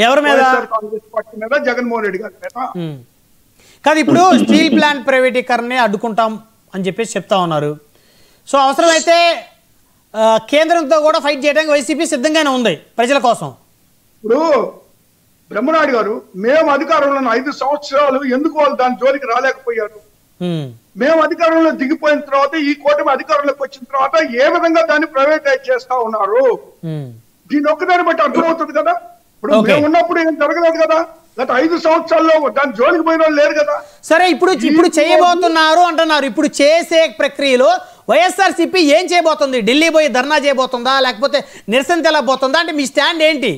ఎవరి మీద? కాంగ్రెస్ పార్టీ మీద, జగన్మోహన్ రెడ్డి గారి మీద. కాదు, ఇప్పుడు స్టీల్ ప్లాంట్ ప్రైవేటీకరణని అడ్డుకుంటాం అని చెప్పేసి చెప్తా ఉన్నారు. సో అవసరమైతే కేంద్రంతో కూడా ఫైట్ చేయడానికి వైసీపీ సిద్ధంగానే ఉంది ప్రజల కోసం. ఇప్పుడు బ్రహ్మనాయుడు గారు, మేము అధికారంలో 5 సంవత్సరాలు ఎందుకు వాళ్ళు దాని జోలికి రాలేకపోయారు? మేము అధికారంలో దిగిపోయిన తర్వాత, ఈ కూటమి అధికారంలోకి వచ్చిన తర్వాత ఏ విధంగా దాన్ని ప్రైవేటైజ్ చేస్తా ఉన్నారు? దీని ఒక్కదాన్ని బట్టి అర్థమవుతుంది కదా. ఇప్పుడు మేము ఉన్నప్పుడు ఏం జరగలేదు కదా. గత 5 సంవత్సరాల్లో దాని జోలికి పోయిన వాళ్ళు లేరు కదా. సరే, ఇప్పుడు చేయబోతున్నారు అంటున్నారు. ఇప్పుడు చేసే ప్రక్రియలో వైఎస్ఆర్సీపీ ఏం చేయబోతుంది? ఢిల్లీ పోయి ధర్నా చేయబోతుందా, లేకపోతే నిరసన తెలబోతుందా? అంటే మీ స్టాండ్ ఏంటి?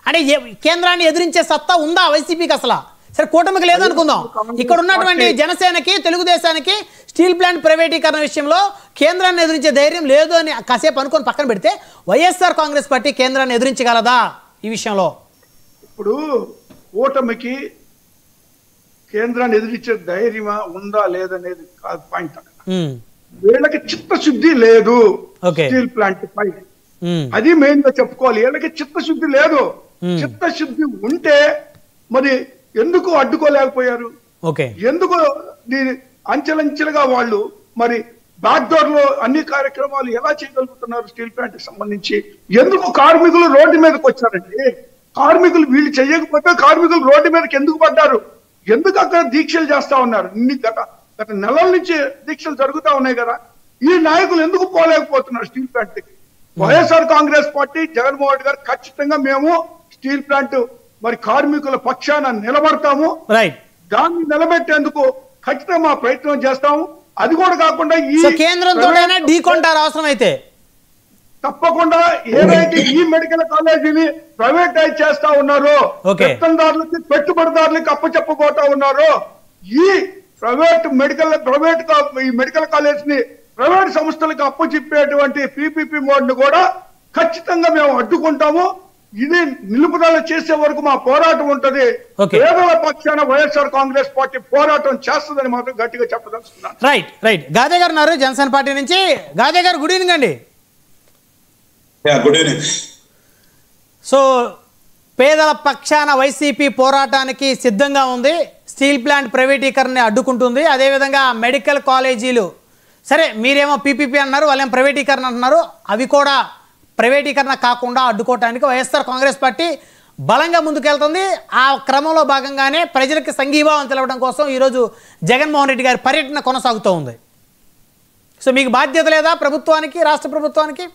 అంటే కేంద్రాన్ని ఎదిరించే సత్తా ఉందా వైసీపీకి అసలు? సరే, కూటమికి లేదనుకుందాం. ఇక్కడ ఉన్నటువంటి జనసేనకి, తెలుగుదేశానికి స్టీల్ ప్లాంట్ ప్రైవేటీకరణ విషయంలో కేంద్రాన్ని ఎదిరించే ధైర్యం లేదు అని కాసేపు అనుకొని పక్కన పెడితే, వైఎస్ఆర్ కాంగ్రెస్ పార్టీ కేంద్రాన్ని ఎదిరించగలదా ఈ విషయంలో? ఇప్పుడు కూటమికి కేంద్రాన్ని ఎదిరించే ధైర్యమా ఉందా లేదనేది కాదు పాయింట్. వీళ్ళకి చిత్తశుద్ధి లేదు స్టీల్ ప్లాంట్ పై. అది మెయిన్ గా చెప్పుకోవాలి. వీళ్ళకి చిత్తశుద్ధి లేదు. చిత్తశుద్ధి ఉంటే మరి ఎందుకు అడ్డుకోలేకపోయారు? ఎందుకు దీని అంచెలంచెలుగా వాళ్ళు మరి బ్యాక్డోర్ లో అన్ని కార్యక్రమాలు ఎలా చేయగలుగుతున్నారు? స్టీల్ ప్లాంట్ కి సంబంధించి ఎందుకు కార్మికులు రోడ్డు మీదకి వచ్చారండి? కార్మికులు వీళ్ళు చేయకపోతే కార్మికులు రోడ్డు మీదకి ఎందుకు పడ్డారు? ఎందుకు అక్కడ దీక్షలు చేస్తా ఉన్నారు? గత నెలల నుంచి దీక్షలు జరుగుతా ఉన్నాయి కదా. ఈ నాయకులు ఎందుకు పోలేకపోతున్నారు స్టీల్ ప్లాంట్ కి? వైఎస్ఆర్ కాంగ్రెస్ పార్టీ, జగన్మోహన్ రెడ్డి గారు ఖచ్చితంగా మేము స్టీల్ ప్లాంట్ మరి కార్మికుల పక్షాన నిలబడతాము. దాన్ని నిలబెట్టేందుకు ఖచ్చితంగా మా ప్రయత్నం చేస్తాము. అది కూడా కాకుండా ఈ కేంద్రంతో ఢీకొంటారు అవసరం అయితే. తప్పకుండా ఏదైతే ఈ మెడికల్ కాలేజీని ప్రైవేటైజ్ చేస్తా ఉన్నారో, పెత్తందారులకి, పెట్టుబడిదారులకి అప్పచెప్పబోతా ఉన్నారో, ఈ ఈ మెడికల్ కాలేజ్ ని ప్రైవేట్ సంస్థలకు అప్పచెప్పేటువంటి పీపీపీ మోడ్ ను కూడా ఖచ్చితంగా మేము అడ్డుకుంటాము. ఇది నిలుపుదల చేసే వరకు మా పోరాటం ఉంటది. పేదల పక్షాన వైఎస్ఆర్ కాంగ్రెస్ పార్టీ పోరాటం చేస్తుందని మాత్రం గట్టిగా చెప్పదలుచుకున్నాను. రైట్. గాదే గారు ఉన్నారు జనసేన పార్టీ నుంచి. గాదే గారు, గుడ్ ఈవినింగ్ అండి. Good evening. సో పేదల పక్షాన వైసీపీ పోరాటానికి సిద్ధంగా ఉంది. స్టీల్ ప్లాంట్ ప్రైవేటీకరణని అడ్డుకుంటుంది. అదేవిధంగా మెడికల్ కాలేజీలు, సరే మీరేమో పీపీపీ అన్నారు, వాళ్ళేమో ప్రైవేటీకరణ అంటున్నారు. అవి కూడా ప్రైవేటీకరణ కాకుండా అడ్డుకోవటానికి వైఎస్ఆర్ కాంగ్రెస్ పార్టీ బలంగా ముందుకెళ్తుంది. ఆ క్రమంలో భాగంగానే ప్రజలకు సంఘీభావం తెలవడం కోసం ఈరోజు జగన్మోహన్ రెడ్డి గారి పర్యటన కొనసాగుతూ ఉంది. సో మీకు బాధ్యత లేదా ప్రభుత్వానికి, రాష్ట్ర ప్రభుత్వానికి?